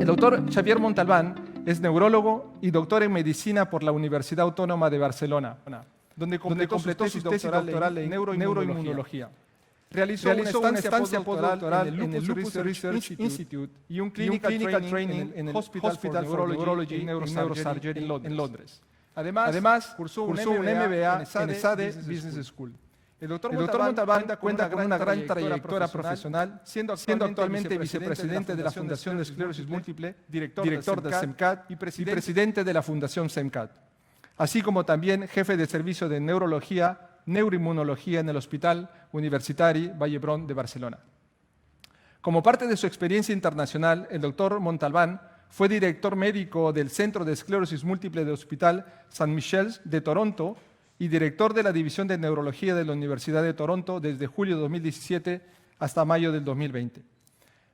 El doctor Xavier Montalbán es neurólogo y doctor en medicina por la Universidad Autónoma de Barcelona, donde completó su tesis doctoral en neuroinmunología. Realizó una estancia postdoctoral en el Lupus Research Institute y un clinical training en el Hospital for Neurology and Neurosurgery en Londres. Además, cursó un MBA en ESADE Business School. El doctor Montalbán cuenta con una gran trayectoria profesional, siendo actualmente vicepresidente de la Fundación de Esclerosis Múltiple, director del SEMCAT y presidente de la Fundación SEMCAT, así como también jefe de servicio de neuroinmunología en el Hospital Universitari Vall d'Hebron de Barcelona. Como parte de su experiencia internacional, el doctor Montalbán fue director médico del Centro de Esclerosis Múltiple del Hospital St. Michael's de Toronto y director de la División de Neurología de la Universidad de Toronto desde julio de 2017 hasta mayo del 2020.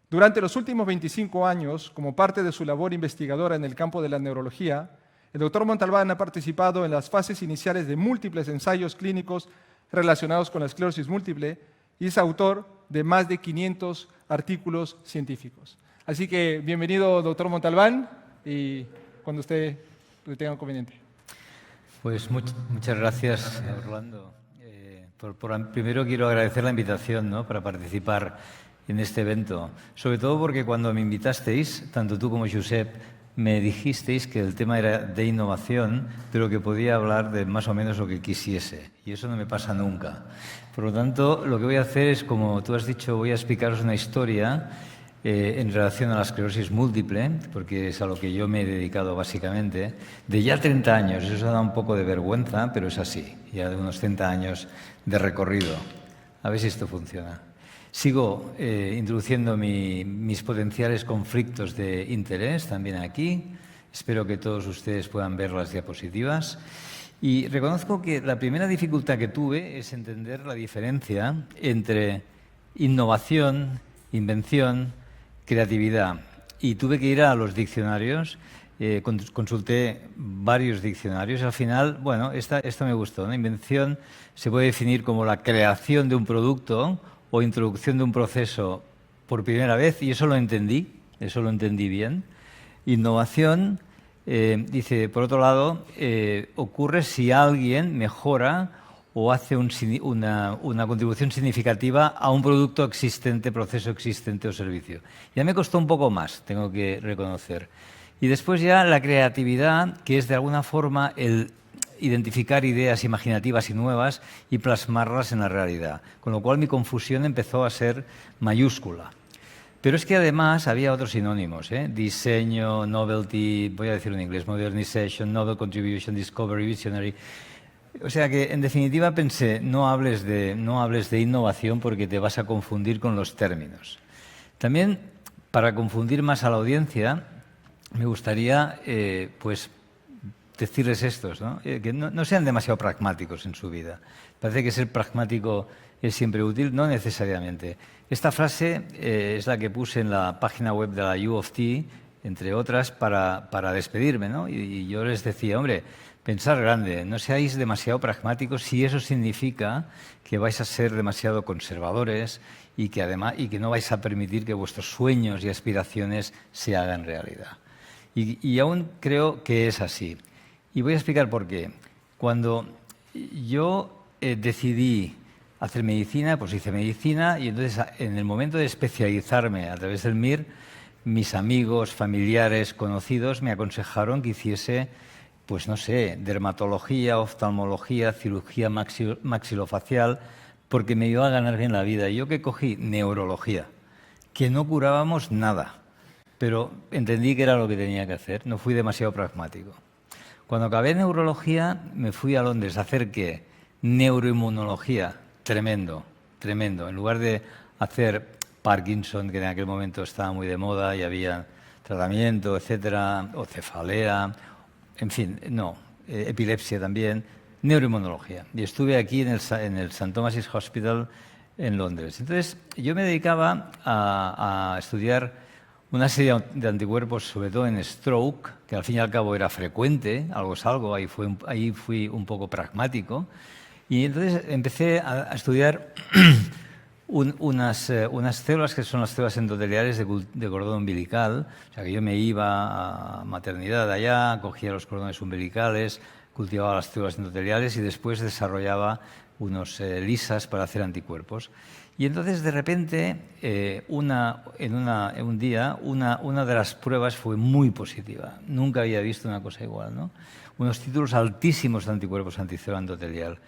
Durante los últimos 25 años, como parte de su labor investigadora en el campo de la neurología, el doctor Montalbán ha participado en las fases iniciales de múltiples ensayos clínicos relacionados con la esclerosis múltiple y es autor de más de 500 artículos científicos. Así que bienvenido, doctor Montalbán, y cuando usted le tenga conveniente. Pues muchas gracias, Orlando. Primero quiero agradecer la invitación, ¿no?, para participar en este evento, sobre todo porque cuando me invitasteis, tanto tú como Josep, me dijisteis que el tema era de innovación, pero que podía hablar de más o menos lo que quisiese, y eso no me pasa nunca. Por lo tanto, lo que voy a hacer es, como tú has dicho, voy a explicaros una historia en relación a la esclerosis múltiple, porque es a lo que yo me he dedicado básicamente, de ya 30 años. Eso da un poco de vergüenza, pero es así, ya de unos 30 años de recorrido. A ver si esto funciona. Sigo introduciendo mis potenciales conflictos de interés también aquí. Espero que todos ustedes puedan ver las diapositivas. Y reconozco que la primera dificultad que tuve es entender la diferencia entre innovación, invención, creatividad. Y tuve que ir a los diccionarios, consulté varios diccionarios. Al final, bueno, esto me gustó, ¿no? Invención se puede definir como la creación de un producto o introducción de un proceso por primera vez, y eso lo entendí bien. Innovación, dice, por otro lado, ocurre si alguien mejora o hace una contribución significativa a un producto existente, proceso existente o servicio. Ya me costó un poco más, tengo que reconocer. Y después ya la creatividad, que es de alguna forma el identificar ideas imaginativas y nuevas y plasmarlas en la realidad. Con lo cual mi confusión empezó a ser mayúscula. Pero es que además había otros sinónimos, diseño, novelty, voy a decirlo en inglés, modernization, novel contribution, discovery, visionary. O sea que, en definitiva, pensé, no hables de innovación porque te vas a confundir con los términos. También, para confundir más a la audiencia, me gustaría pues, decirles estos, ¿no? Que no sean demasiado pragmáticos en su vida. Parece que ser pragmático es siempre útil, no necesariamente. Esta frase es la que puse en la página web de la U of T, entre otras, para despedirme, ¿no? Y yo les decía, hombre, pensar grande, no seáis demasiado pragmáticos si eso significa que vais a ser demasiado conservadores y que no vais a permitir que vuestros sueños y aspiraciones se hagan realidad. Y aún creo que es así. Y voy a explicar por qué. Cuando yo decidí hacer medicina, pues hice medicina, y entonces en el momento de especializarme a través del MIR, mis amigos, familiares, conocidos me aconsejaron que hiciese, pues no sé, dermatología, oftalmología, cirugía maxilofacial, porque me iba a ganar bien la vida. Y yo que cogí neurología, que no curábamos nada, pero entendí que era lo que tenía que hacer, no fui demasiado pragmático. Cuando acabé neurología me fui a Londres a hacer ¿qué? Neuroinmunología, tremendo, tremendo. En lugar de hacer Parkinson, que en aquel momento estaba muy de moda y había tratamiento, etcétera, o cefalea, en fin, no, epilepsia también, neuroinmunología. Y estuve aquí en el St. Thomas's Hospital en Londres. Entonces, yo me dedicaba a estudiar una serie de anticuerpos, sobre todo en stroke, que al fin y al cabo era frecuente, algo es algo, ahí fui un poco pragmático. Y entonces empecé a estudiar unas células que son las células endoteliales de cordón umbilical. O sea, que yo me iba a maternidad allá, cogía los cordones umbilicales, cultivaba las células endoteliales y después desarrollaba unos lisas para hacer anticuerpos. Y entonces, de repente, un día, una de las pruebas fue muy positiva. Nunca había visto una cosa igual, ¿no? Unos títulos altísimos de anticuerpos anticélula endotelial.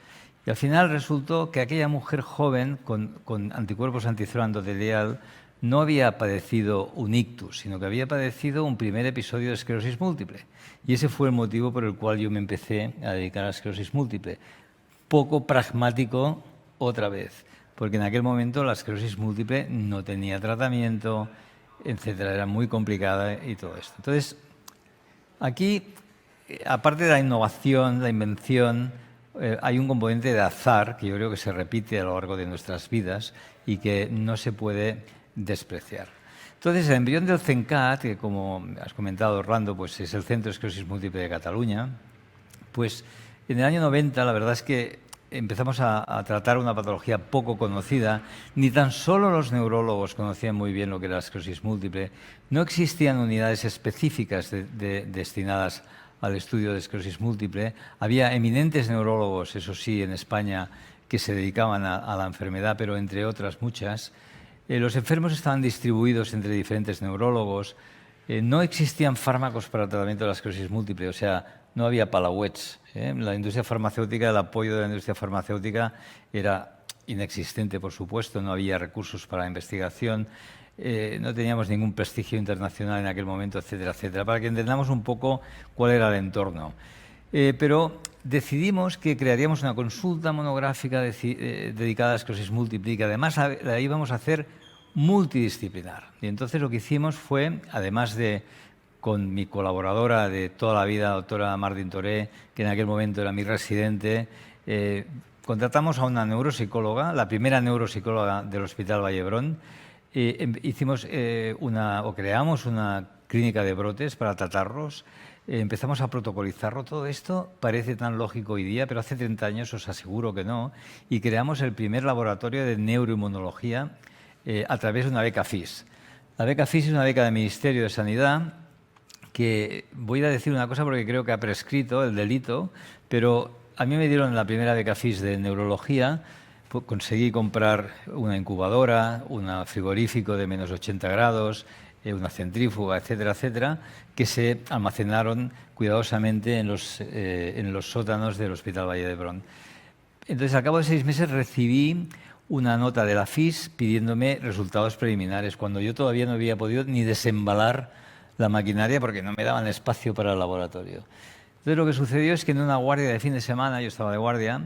Y al final resultó que aquella mujer joven con anticuerpos anticélula endotelial no había padecido un ictus, sino que había padecido un primer episodio de esclerosis múltiple. Y ese fue el motivo por el cual yo me empecé a dedicar a la esclerosis múltiple. Poco pragmático otra vez, porque en aquel momento la esclerosis múltiple no tenía tratamiento, etcétera, era muy complicada y todo esto. Entonces, aquí, aparte de la innovación, la invención, hay un componente de azar que yo creo que se repite a lo largo de nuestras vidas y que no se puede despreciar. Entonces, el embrión del CENCAT, que como has comentado, Orlando, pues es el Centro de Esclerosis Múltiple de Cataluña, pues en el año 90 la verdad es que empezamos a tratar una patología poco conocida. Ni tan solo los neurólogos conocían muy bien lo que era la esclerosis múltiple. No existían unidades específicas destinadas al estudio de esclerosis múltiple. Había eminentes neurólogos, eso sí, en España, que se dedicaban a la enfermedad, pero entre otras muchas. Los enfermos estaban distribuidos entre diferentes neurólogos. No existían fármacos para el tratamiento de la esclerosis múltiple, o sea, no había palauets. La industria farmacéutica, el apoyo de la industria farmacéutica era inexistente, por supuesto, no había recursos para la investigación, no teníamos ningún prestigio internacional en aquel momento, etcétera, etcétera, para que entendamos un poco cuál era el entorno. Pero decidimos que crearíamos una consulta monográfica dedicada a la esclerosis múltiple y que además la íbamos a hacer multidisciplinar. Y entonces lo que hicimos fue, además de con mi colaboradora de toda la vida, doctora Martín Toré, que en aquel momento era mi residente, contratamos a una neuropsicóloga, la primera neuropsicóloga del Hospital Vallebrón. Creamos una clínica de brotes para tratarlos. Empezamos a protocolizarlo. Todo esto parece tan lógico hoy día, pero hace 30 años os aseguro que no. Y creamos el primer laboratorio de neuroinmunología a través de una beca FIS. La beca FIS es una beca del Ministerio de Sanidad que, voy a decir una cosa porque creo que ha prescrito el delito, pero a mí me dieron la primera beca FIS de neurología. Conseguí comprar una incubadora, un frigorífico de menos 80 grados, una centrífuga, etcétera, etcétera, que se almacenaron cuidadosamente en los sótanos del Hospital Valle d'Hebron. Entonces, al cabo de 6 meses recibí una nota de la FIS pidiéndome resultados preliminares, cuando yo todavía no había podido ni desembalar la maquinaria porque no me daban espacio para el laboratorio. Entonces, lo que sucedió es que en una guardia de fin de semana, yo estaba de guardia,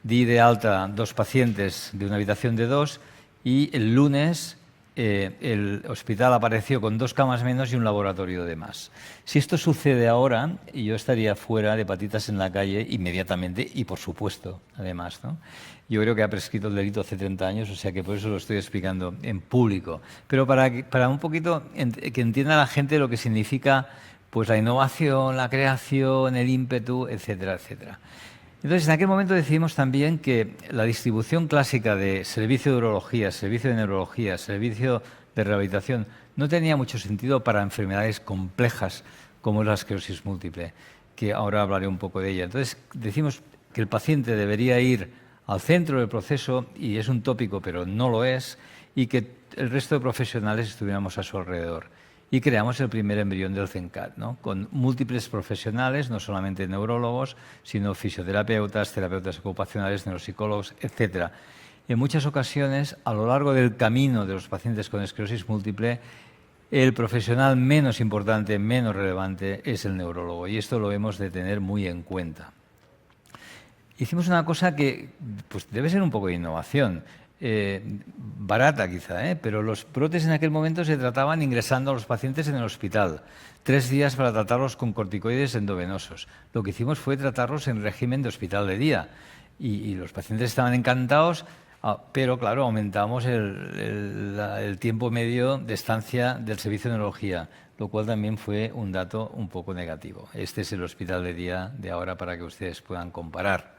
di de alta 2 pacientes de una habitación de 2 y el lunes el hospital apareció con 2 camas menos y un laboratorio de más. Si esto sucede ahora, yo estaría fuera de patitas en la calle inmediatamente y, por supuesto, además, ¿no? Yo creo que ha prescrito el delito hace 30 años, o sea que por eso lo estoy explicando en público. Pero para un poquito que entienda la gente lo que significa pues, la innovación, la creación, el ímpetu, etcétera, etcétera. Entonces, en aquel momento decidimos también que la distribución clásica de servicio de urología, servicio de neurología, servicio de rehabilitación no tenía mucho sentido para enfermedades complejas como es la esclerosis múltiple, que ahora hablaré un poco de ella. Entonces, decimos que el paciente debería ir al centro del proceso, y es un tópico, pero no lo es, y que el resto de profesionales estuviéramos a su alrededor. Y creamos el primer embrión del CENCAT, ¿no? Con múltiples profesionales, no solamente neurólogos, sino fisioterapeutas, terapeutas ocupacionales, neuropsicólogos, etc. En muchas ocasiones, a lo largo del camino de los pacientes con esclerosis múltiple, el profesional menos importante, menos relevante, es el neurólogo, y esto lo hemos de tener muy en cuenta. Hicimos una cosa que pues, debe ser un poco de innovación. Barata quizá, pero los brotes en aquel momento se trataban ingresando a los pacientes en el hospital. 3 días para tratarlos con corticoides endovenosos. Lo que hicimos fue tratarlos en régimen de hospital de día. Y los pacientes estaban encantados, pero claro, aumentamos el tiempo medio de estancia del servicio de neurología, lo cual también fue un dato un poco negativo. Este es el hospital de día de ahora para que ustedes puedan comparar.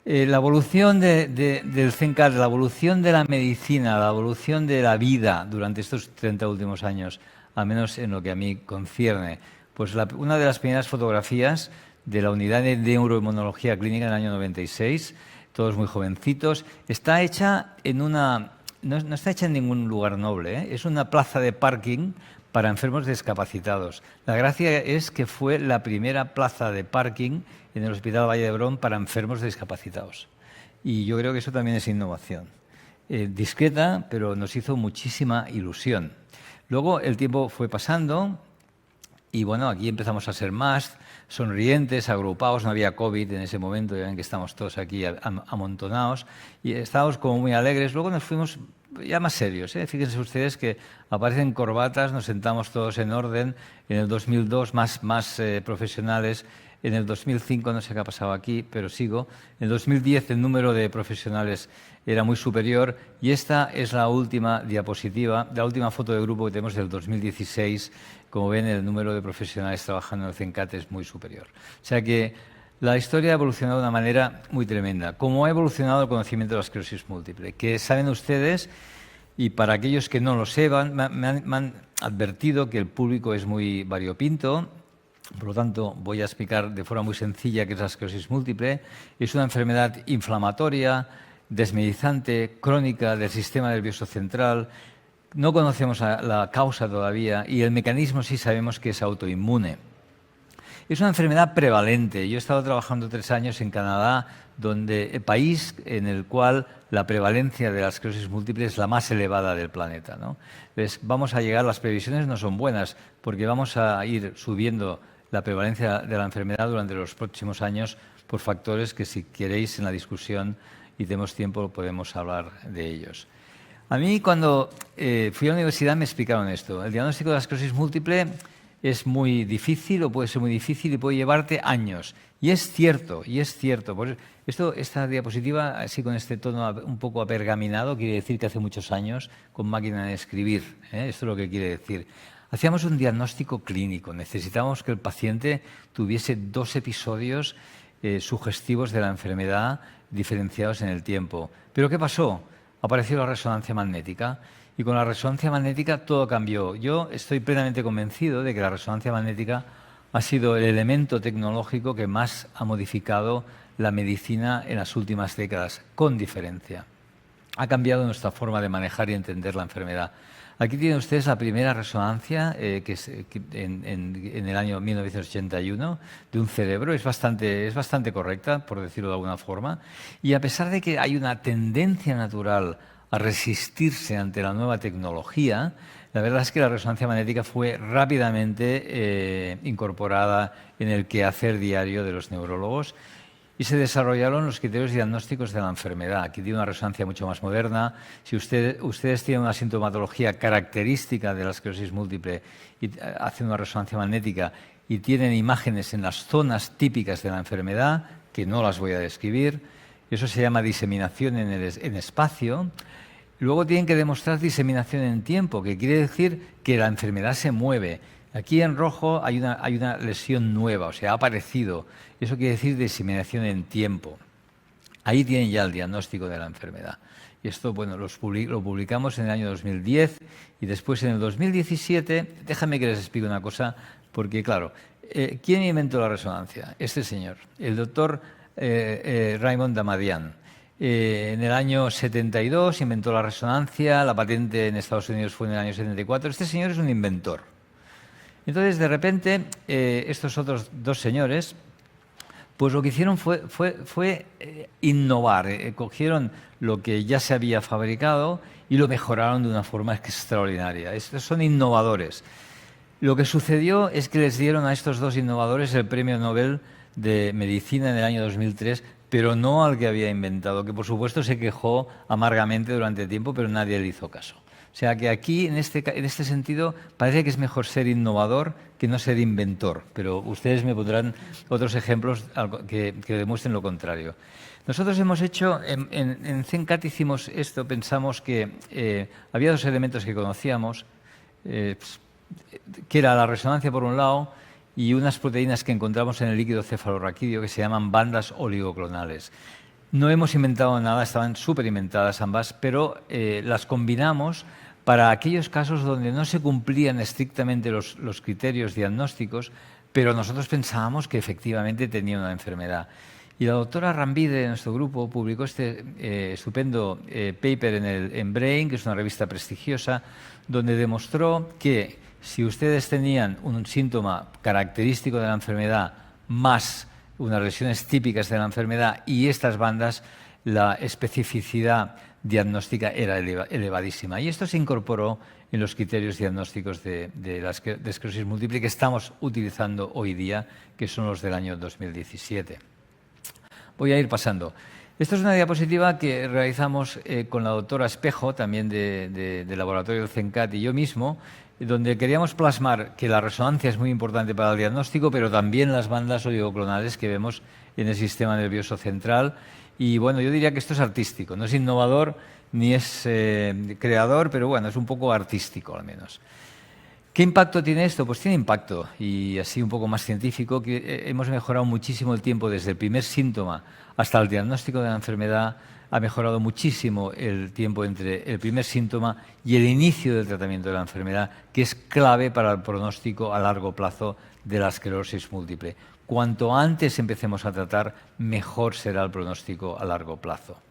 La evolución del CENCAT, la evolución de la medicina, la evolución de la vida durante estos 30 últimos años, al menos en lo que a mí concierne, pues una de las primeras fotografías de la unidad de neuroinmunología clínica en el año 96, todos muy jovencitos, está hecha en una... No está hecha en ningún lugar noble, ¿eh? Es una plaza de parking para enfermos discapacitados. La gracia es que fue la primera plaza de parking en el Hospital Valle de Hebrón para enfermos discapacitados. Y yo creo que eso también es innovación. Discreta, pero nos hizo muchísima ilusión. Luego el tiempo fue pasando y bueno, aquí empezamos a ser más sonrientes, agrupados, no había COVID en ese momento, ya ven que estamos todos aquí amontonados y estábamos como muy alegres. Luego nos fuimos ya más serios, ¿eh? Fíjense ustedes que aparecen corbatas, nos sentamos todos en orden. En el 2002 más profesionales. En el 2005, no sé qué ha pasado aquí, pero sigo. En el 2010 el número de profesionales era muy superior y esta es la última diapositiva, la última foto de grupo que tenemos del 2016. Como ven, el número de profesionales trabajando en el CENCAT es muy superior. O sea que la historia ha evolucionado de una manera muy tremenda. Como ha evolucionado el conocimiento de la esclerosis múltiple, que saben ustedes, y para aquellos que no lo sepan, me han advertido que el público es muy variopinto. Por lo tanto, voy a explicar de forma muy sencilla qué es la esclerosis múltiple. Es una enfermedad inflamatoria, desmedizante, crónica del sistema nervioso central. No conocemos la causa todavía y el mecanismo sí sabemos que es autoinmune. Es una enfermedad prevalente. Yo he estado trabajando 3 años en Canadá, país en el cual la prevalencia de la esclerosis múltiple es la más elevada del planeta, ¿no? Entonces, vamos a llegar, las previsiones no son buenas, porque vamos a ir subiendo la prevalencia de la enfermedad durante los próximos años por factores que, si queréis, en la discusión y tenemos tiempo, podemos hablar de ellos. A mí, cuando fui a la universidad, me explicaron esto. El diagnóstico de la esclerosis múltiple es muy difícil o puede ser muy difícil y puede llevarte años. Y es cierto, Por esta diapositiva, así con este tono un poco apergaminado, quiere decir que hace muchos años, con máquina de escribir, ¿eh? Esto es lo que quiere decir. Hacíamos un diagnóstico clínico. Necesitábamos que el paciente tuviese 2 episodios sugestivos de la enfermedad diferenciados en el tiempo. ¿Pero qué pasó? Apareció la resonancia magnética. Y con la resonancia magnética todo cambió. Yo estoy plenamente convencido de que la resonancia magnética ha sido el elemento tecnológico que más ha modificado la medicina en las últimas décadas, con diferencia. Ha cambiado nuestra forma de manejar y entender la enfermedad. Aquí tienen ustedes la primera resonancia en el año 1981 de un cerebro. Es bastante correcta, por decirlo de alguna forma. Y a pesar de que hay una tendencia natural a resistirse ante la nueva tecnología, la verdad es que la resonancia magnética fue rápidamente incorporada en el quehacer diario de los neurólogos y se desarrollaron los criterios diagnósticos de la enfermedad. Aquí tiene una resonancia mucho más moderna. Si ustedes tienen una sintomatología característica de la esclerosis múltiple y hacen una resonancia magnética y tienen imágenes en las zonas típicas de la enfermedad, que no las voy a describir, eso se llama diseminación en espacio. Luego tienen que demostrar diseminación en tiempo, que quiere decir que la enfermedad se mueve. Aquí en rojo hay una lesión nueva, o sea, ha aparecido. Eso quiere decir diseminación en tiempo. Ahí tienen ya el diagnóstico de la enfermedad. Y esto, bueno, lo publicamos en el año 2010 y después en el 2017, déjame que les explique una cosa, porque claro, ¿quién inventó la resonancia? Este señor, el doctor Raymond Damadian. En el año 72 inventó la resonancia, la patente en Estados Unidos fue en el año 74. Este señor es un inventor. Entonces, de repente, estos otros 2 señores, pues lo que hicieron fue innovar. Cogieron lo que ya se había fabricado y lo mejoraron de una forma extraordinaria. Estos son innovadores. Lo que sucedió es que les dieron a estos 2 innovadores el Premio Nobel de Medicina en el año 2003, pero no al que había inventado, que por supuesto se quejó amargamente durante tiempo, pero nadie le hizo caso. O sea que aquí, en este sentido, parece que es mejor ser innovador que no ser inventor, pero ustedes me pondrán otros ejemplos que demuestren lo contrario. Nosotros hemos hecho, en CENCAT hicimos esto, pensamos que había 2 elementos que conocíamos, que era la resonancia por un lado y unas proteínas que encontramos en el líquido cefalorraquídeo que se llaman bandas oligoclonales. No hemos inventado nada, estaban súper inventadas ambas, pero las combinamos para aquellos casos donde no se cumplían estrictamente los criterios diagnósticos, pero nosotros pensábamos que efectivamente tenía una enfermedad. Y la doctora Rambide, de nuestro grupo, publicó este estupendo paper en Brain, que es una revista prestigiosa, donde demostró que si ustedes tenían un síntoma característico de la enfermedad más unas lesiones típicas de la enfermedad y estas bandas, la especificidad diagnóstica era elevadísima. Y esto se incorporó en los criterios diagnósticos de esclerosis múltiple que estamos utilizando hoy día, que son los del año 2017. Voy a ir pasando. Esta es una diapositiva que realizamos con la doctora Espejo, también del laboratorio del CENCAT, y yo mismo, donde queríamos plasmar que la resonancia es muy importante para el diagnóstico, pero también las bandas oligoclonales que vemos en el sistema nervioso central. Y bueno, yo diría que esto es artístico, no es innovador ni es creador, pero bueno, es un poco artístico al menos. ¿Qué impacto tiene esto? Pues tiene impacto, y así un poco más científico, que hemos mejorado muchísimo el tiempo desde el primer síntoma hasta el diagnóstico de la enfermedad. Ha mejorado muchísimo el tiempo entre el primer síntoma y el inicio del tratamiento de la enfermedad, que es clave para el pronóstico a largo plazo de la esclerosis múltiple. Cuanto antes empecemos a tratar, mejor será el pronóstico a largo plazo.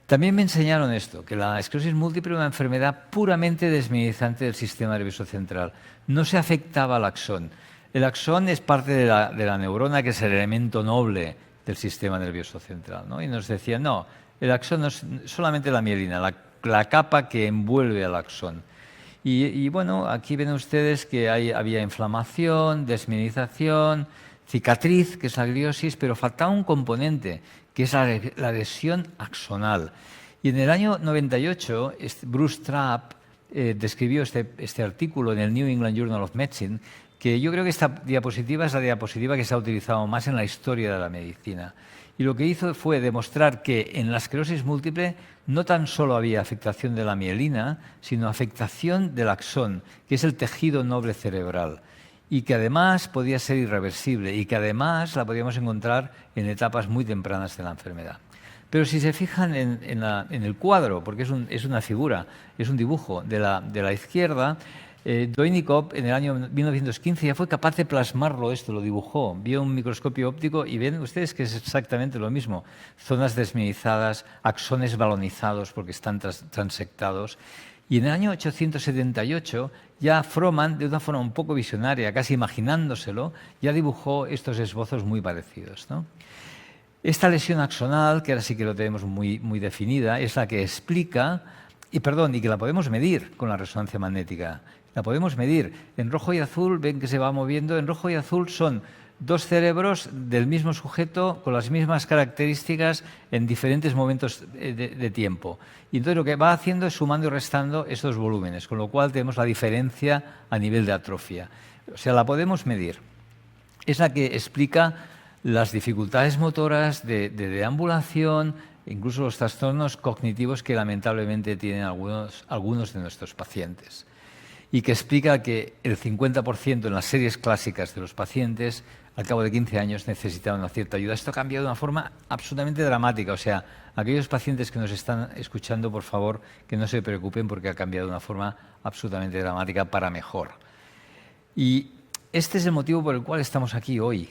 También me enseñaron esto, que la esclerosis múltiple es una enfermedad puramente desmineralizante del sistema nervioso central. No se afectaba al axón. El axón es parte de la neurona, que es el elemento noble del sistema nervioso central, ¿no? Y nos decían, no, el axón no es solamente la mielina, la capa que envuelve al axón. Y bueno, aquí ven ustedes que había inflamación, desmineralización, cicatriz, que es la gliosis, pero faltaba un componente, que es la lesión axonal. Y en el año 98, Bruce Trapp describió este artículo en el New England Journal of Medicine, que yo creo que esta diapositiva es la diapositiva que se ha utilizado más en la historia de la medicina. Y lo que hizo fue demostrar que en la esclerosis múltiple no tan solo había afectación de la mielina, sino afectación del axón, que es el tejido noble cerebral, y que además podía ser irreversible y que además la podíamos encontrar en etapas muy tempranas de la enfermedad. Pero si se fijan en el cuadro, porque es una figura, es un dibujo de la izquierda, Doinikov en el año 1915 ya fue capaz de plasmarlo esto, lo dibujó, vio un microscopio óptico y ven ustedes que es exactamente lo mismo. Zonas desmineralizadas, axones balonizados porque están transectados. Y en el año 878 ya Frohman, de una forma un poco visionaria, casi imaginándoselo, ya dibujó estos esbozos muy parecidos, ¿no? Esta lesión axonal, que ahora sí que lo tenemos muy, muy definida, es la que explica, y que la podemos medir con la resonancia magnética. La podemos medir. En rojo y azul, ven que se va moviendo. En rojo y azul son dos cerebros del mismo sujeto con las mismas características en diferentes momentos de tiempo. Y entonces lo que va haciendo es sumando y restando estos volúmenes, con lo cual tenemos la diferencia a nivel de atrofia. O sea, la podemos medir. Es la que explica las dificultades motoras de deambulación, incluso los trastornos cognitivos que lamentablemente tienen algunos de nuestros pacientes. Y que explica que el 50% en las series clásicas de los pacientes, al cabo de 15 años, necesitaban una cierta ayuda. Esto ha cambiado de una forma absolutamente dramática. O sea, aquellos pacientes que nos están escuchando, por favor, que no se preocupen porque ha cambiado de una forma absolutamente dramática para mejor. Y este es el motivo por el cual estamos aquí hoy,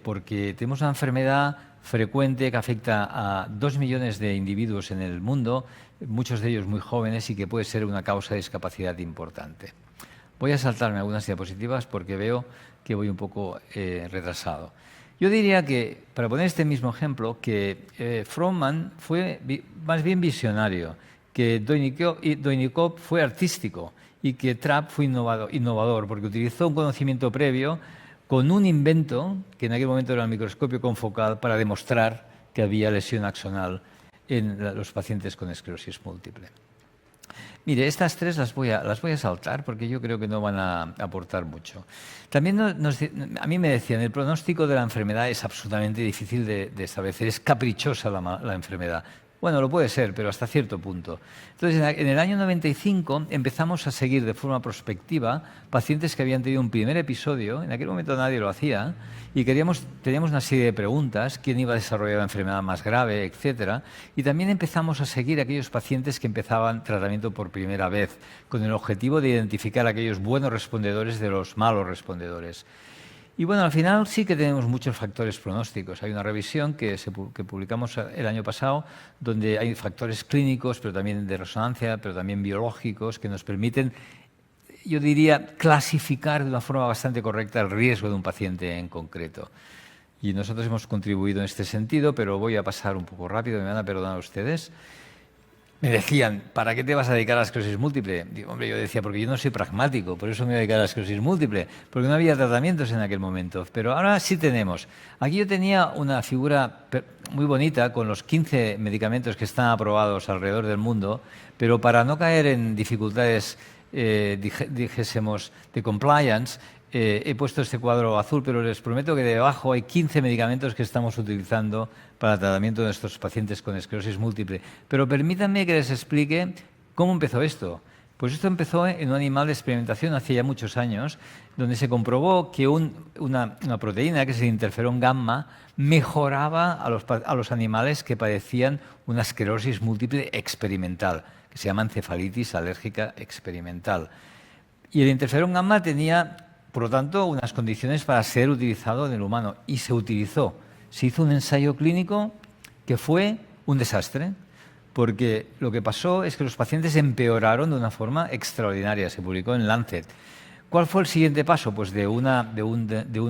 porque tenemos una enfermedad frecuente que afecta a 2 millones de individuos en el mundo, muchos de ellos muy jóvenes, y que puede ser una causa de discapacidad importante. Voy a saltarme algunas diapositivas porque veo que voy un poco retrasado. Yo diría que, para poner este mismo ejemplo, que Frohman fue más bien visionario, que Doinikov fue artístico y que Trapp fue innovador porque utilizó un conocimiento previo con un invento, que en aquel momento era el microscopio confocal, para demostrar que había lesión axonal en los pacientes con esclerosis múltiple. Mire, estas tres las voy a saltar porque yo creo que no van a aportar mucho. También a mí me decían, el pronóstico de la enfermedad es absolutamente difícil de establecer, es caprichosa la enfermedad. Bueno, lo puede ser, pero hasta cierto punto. Entonces, en el año 95 empezamos a seguir de forma prospectiva pacientes que habían tenido un primer episodio, en aquel momento nadie lo hacía, y teníamos una serie de preguntas, quién iba a desarrollar la enfermedad más grave, etcétera, y también empezamos a seguir a aquellos pacientes que empezaban tratamiento por primera vez, con el objetivo de identificar a aquellos buenos respondedores de los malos respondedores. Y bueno, al final sí que tenemos muchos factores pronósticos. Hay una revisión que publicamos el año pasado donde hay factores clínicos, pero también de resonancia, pero también biológicos, que nos permiten, yo diría, clasificar de una forma bastante correcta el riesgo de un paciente en concreto. Y nosotros hemos contribuido en este sentido, pero voy a pasar un poco rápido, me van a perdonar ustedes. Me decían, ¿para qué te vas a dedicar a la esclerosis múltiple? Digo, hombre, yo decía, porque yo no soy pragmático, por eso me voy a dedicar a la esclerosis múltiple, porque no había tratamientos en aquel momento, pero ahora sí tenemos. Aquí yo tenía una figura muy bonita con los 15 medicamentos que están aprobados alrededor del mundo, pero para no caer en dificultades, dijésemos, de compliance, he puesto este cuadro azul, pero les prometo que debajo hay 15 medicamentos que estamos utilizando para el tratamiento de nuestros pacientes con esclerosis múltiple. Pero permítanme que les explique cómo empezó esto. Pues esto empezó en un animal de experimentación hace ya muchos años, donde se comprobó que una proteína, que es el interferón gamma, mejoraba a los animales que padecían una esclerosis múltiple experimental, que se llama encefalitis alérgica experimental. Y el interferón gamma tenía, por lo tanto, unas condiciones para ser utilizado en el humano, y se utilizó. Se hizo un ensayo clínico que fue un desastre, porque lo que pasó es que los pacientes empeoraron de una forma extraordinaria. Se publicó en Lancet. ¿Cuál fue el siguiente paso? Pues de una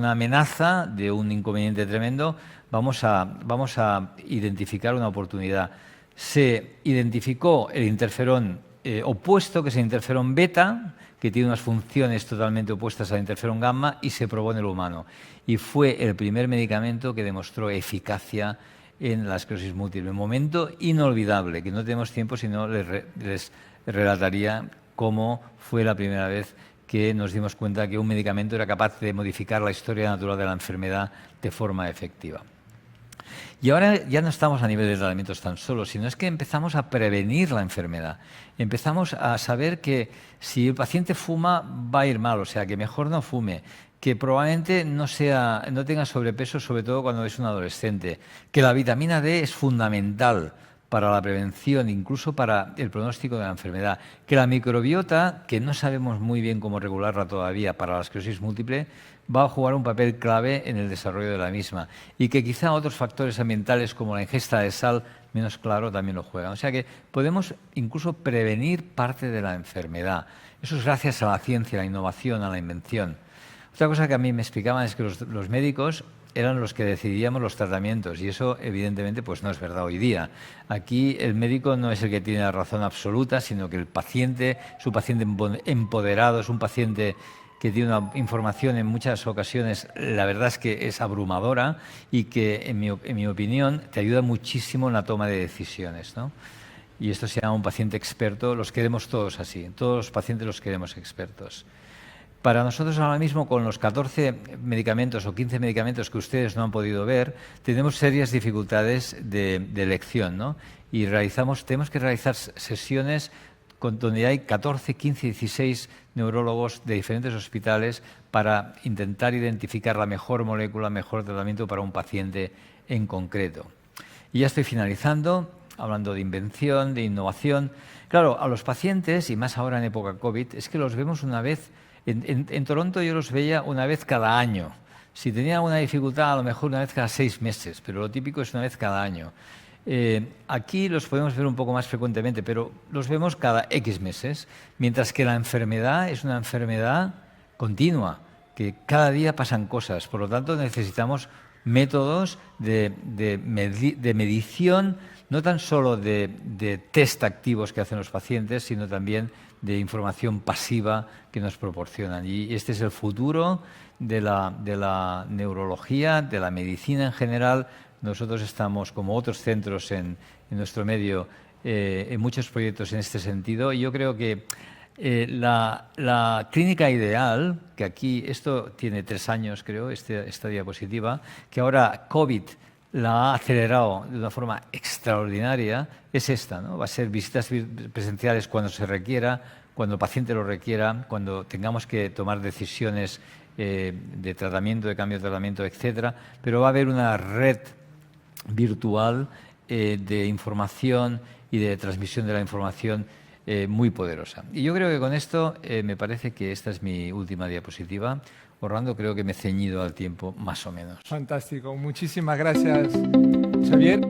amenaza, de un inconveniente tremendo, vamos a identificar una oportunidad. Se identificó el interferón opuesto, que es el interferón beta, que tiene unas funciones totalmente opuestas al interferón gamma, y se probó en el humano. Y fue el primer medicamento que demostró eficacia en la esclerosis múltiple. Un momento inolvidable, que no tenemos tiempo, sino les relataría cómo fue la primera vez que nos dimos cuenta que un medicamento era capaz de modificar la historia natural de la enfermedad de forma efectiva. Y ahora ya no estamos a nivel de tratamientos tan solo, sino es que empezamos a prevenir la enfermedad. Empezamos a saber que si el paciente fuma va a ir mal, o sea, que mejor no fume, que probablemente no tenga sobrepeso, sobre todo cuando es un adolescente, que la vitamina D es fundamental para la prevención, incluso para el pronóstico de la enfermedad, que la microbiota, que no sabemos muy bien cómo regularla todavía para la esclerosis múltiple, va a jugar un papel clave en el desarrollo de la misma, y que quizá otros factores ambientales como la ingesta de sal, menos claro, también lo juegan. O sea que podemos incluso prevenir parte de la enfermedad. Eso es gracias a la ciencia, a la innovación, a la invención. Otra cosa que a mí me explicaban es que los médicos eran los que decidíamos los tratamientos, y eso evidentemente pues no es verdad hoy día. Aquí el médico no es el que tiene la razón absoluta, sino que el paciente es un paciente empoderado, es un paciente que tiene una información en muchas ocasiones, la verdad es que es abrumadora, y que en mi opinión te ayuda muchísimo en la toma de decisiones, ¿no? Y esto se llama un paciente experto. Los queremos todos así, todos los pacientes los queremos expertos. Para nosotros ahora mismo, con los 14 medicamentos o 15 medicamentos que ustedes no han podido ver, tenemos serias dificultades de elección, ¿no? Y tenemos que realizar sesiones donde hay 14, 15, 16 neurólogos de diferentes hospitales para intentar identificar la mejor molécula, mejor tratamiento para un paciente en concreto. Y ya estoy finalizando, hablando de invención, de innovación. Claro, a los pacientes, y más ahora en época COVID, es que los vemos una vez. En Toronto yo los veía una vez cada año. Si tenía alguna dificultad, a lo mejor una vez cada 6 meses, pero lo típico es una vez cada año. Aquí los podemos ver un poco más frecuentemente, pero los vemos cada X meses, mientras que la enfermedad es una enfermedad continua, que cada día pasan cosas. Por lo tanto, necesitamos métodos de medición, no tan solo de test activos que hacen los pacientes, sino también de información pasiva que nos proporcionan. Y este es el futuro de la neurología, de la medicina en general. Nosotros estamos, como otros centros en nuestro medio, en muchos proyectos en este sentido. Y yo creo que la clínica ideal, que aquí, esto tiene 3 años creo, esta diapositiva, que ahora COVID la ha acelerado de una forma extraordinaria es esta, ¿no? Va a ser visitas presenciales cuando se requiera, cuando el paciente lo requiera, cuando tengamos que tomar decisiones de tratamiento, de cambio de tratamiento, etcétera, pero va a haber una red virtual de información y de transmisión de la información muy poderosa. Y yo creo que con esto me parece que esta es mi última diapositiva. Orlando, creo que me he ceñido al tiempo más o menos. Fantástico. Muchísimas gracias, Xavier.